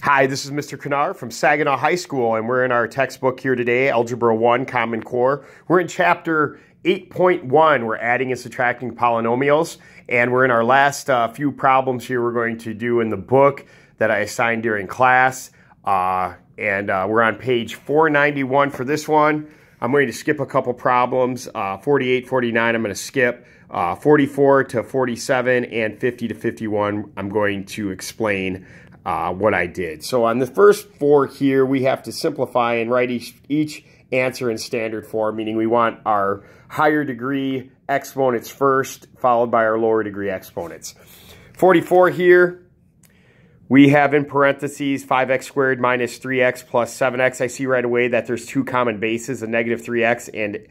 Hi, this is Mr. Kennard from Saginaw High School, and we're in our textbook here today, Algebra 1, Common Core. We're in Chapter 8.1. We're adding and subtracting polynomials, and we're in our last few problems here we're going to do in the book that I assigned during class. We're on page 491 for this one. I'm going to skip a couple problems. 48, 49, I'm going to skip. 44 to 47 and 50 to 51, I'm going to explain what I did. So on the first four here, we have to simplify and write each answer in standard form, meaning we want our higher degree exponents first, followed by our lower degree exponents. 44 here, we have in parentheses 5x squared minus 3x plus 7x. I see right away that there's two common bases, a negative 3x and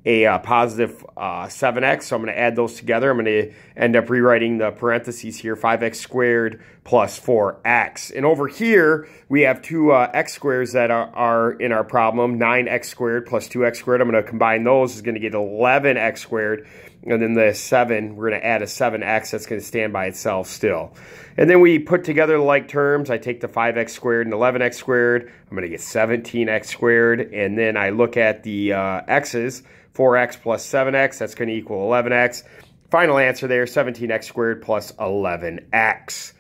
a positive 7x, so I'm going to add those together. I'm going to end up rewriting the parentheses here, 5x squared plus 4x. And over here, we have two x squares that are in our problem, 9x squared plus 2x squared. I'm going to combine those. It's going to get 11x squared. And then the 7, we're going to add a 7x. That's going to stand by itself still. And then we put together the like terms. I take the 5x squared and 11x squared. I'm going to get 17x squared. And then I look at the x's. 4x plus 7x, that's going to equal 11x. Final answer there, 17x squared plus 11x.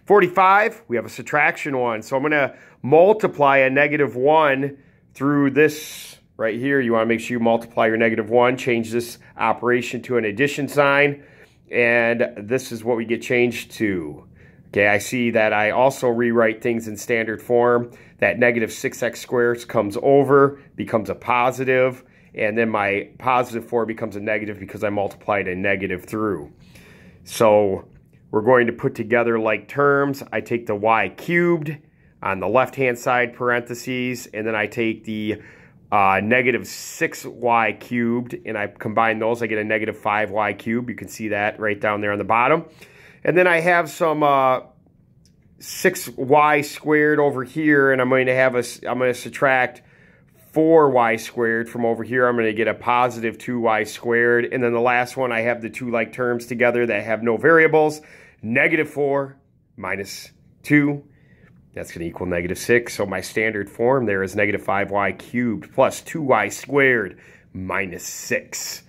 45, we have a subtraction one. So I'm going to multiply a negative 1 through this right here. You want to make sure you multiply your negative 1, change this operation to an addition sign, and this is what we get changed to. Okay, I see that I also rewrite things in standard form. That negative 6x squared comes over, becomes a positive, and then my positive 4 becomes a negative because I multiplied a negative through. So we're going to put together like terms. I take the y cubed on the left-hand side parentheses, and then I take the negative 6y cubed, and I combine those. I get a negative 5y cubed. You can see that right down there on the bottom. And then I have some 6y squared over here, and I'm going to subtract 4y squared from over here. I'm going to get a positive 2y squared. And then the last one, I have the two like terms together that have no variables. Negative 4 minus 2, that's going to equal negative 6. So my standard form there is negative 5y cubed plus 2y squared minus 6.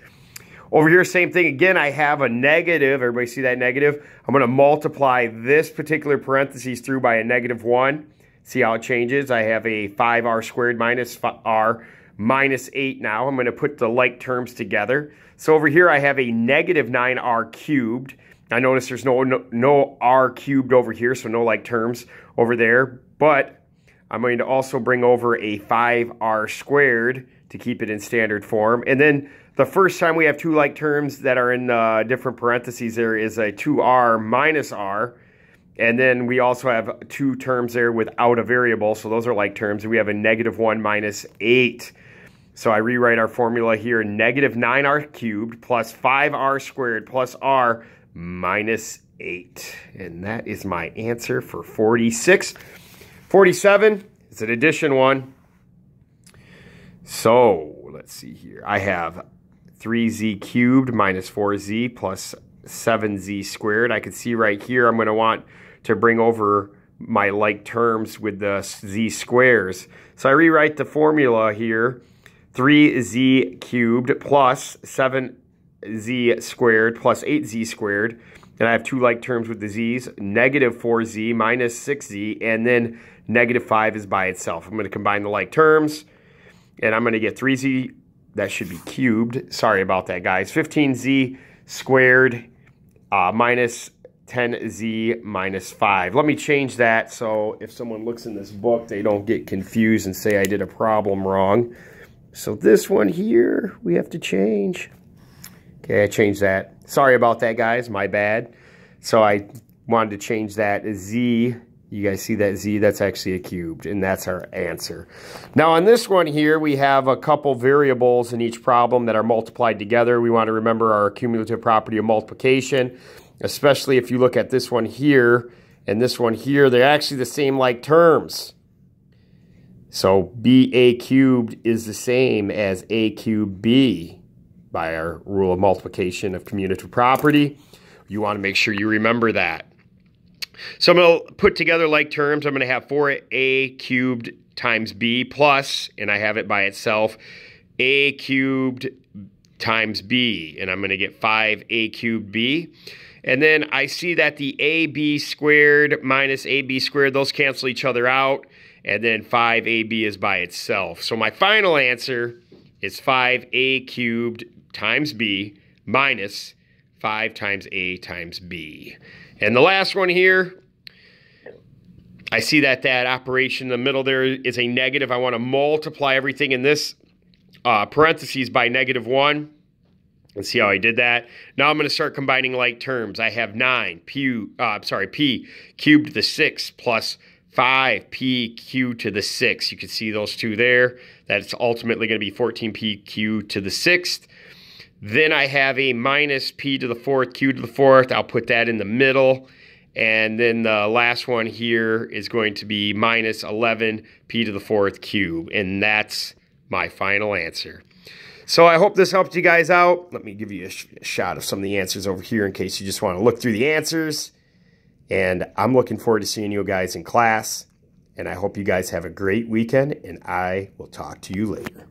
Over here, same thing again. I have a negative. Everybody see that negative? I'm going to multiply this particular parentheses through by a negative 1. See how it changes? I have a 5r squared minus r minus 8 now. I'm going to put the like terms together. So over here I have a negative 9r cubed. I notice there's no r cubed over here, so no like terms over there. But I'm going to also bring over a 5r squared to keep it in standard form. And then the first time we have two like terms that are in different parentheses, there is a 2r minus r. And then we also have two terms there without a variable, so those are like terms. We have a negative 1 minus 8. So I rewrite our formula here, negative 9r cubed plus 5r squared plus r minus 8. And that is my answer for 46. 47 is an addition one. So let's see here. I have 3z cubed minus 4z plus 7z squared. I can see right here I'm going to want to bring over my like terms with the z squares. So I rewrite the formula here, 3z cubed plus 7z squared plus 8z squared. And I have two like terms with the z's, negative 4z minus 6z, and then negative 5 is by itself. I'm going to combine the like terms, and I'm going to get 3z, that should be cubed. Sorry about that, guys. 15z squared minus 10z minus 5. Let me change that so if someone looks in this book, they don't get confused and say I did a problem wrong. So this one here, we have to change. Okay, I changed that. Sorry about that, guys. My bad. So I wanted to change that z. You guys see that z? That's actually a cubed, and that's our answer. Now on this one here, we have a couple variables in each problem that are multiplied together. We want to remember our cumulative property of multiplication, especially if you look at this one here and this one here. They're actually the same like terms. So ba cubed is the same as a cubed b by our rule of multiplication of commutative property. You want to make sure you remember that. So I'm going to put together like terms. I'm going to have 4a cubed times b plus, and I have it by itself, a cubed times b, and I'm going to get 5a cubed b. And then I see that the ab squared minus ab squared, those cancel each other out, and then 5ab is by itself. So my final answer is 5a cubed times b minus 5 times a times b. And the last one here, I see that that operation in the middle there is a negative. I want to multiply everything in this parentheses by -1. Let's see how I did that. Now I'm going to start combining like terms. I have p cubed to the 6 plus 5p cubed to the 6. You can see those two there. That's ultimately going to be 14p cubed to the 6th. Then I have a minus p to the 4th cubed to the 4th. I'll put that in the middle. And then the last one here is going to be minus 11p to the 4th cube. And that's my final answer. So I hope this helped you guys out. Let me give you a shot of some of the answers over here in case you just want to look through the answers. And I'm looking forward to seeing you guys in class. And I hope you guys have a great weekend, and I will talk to you later.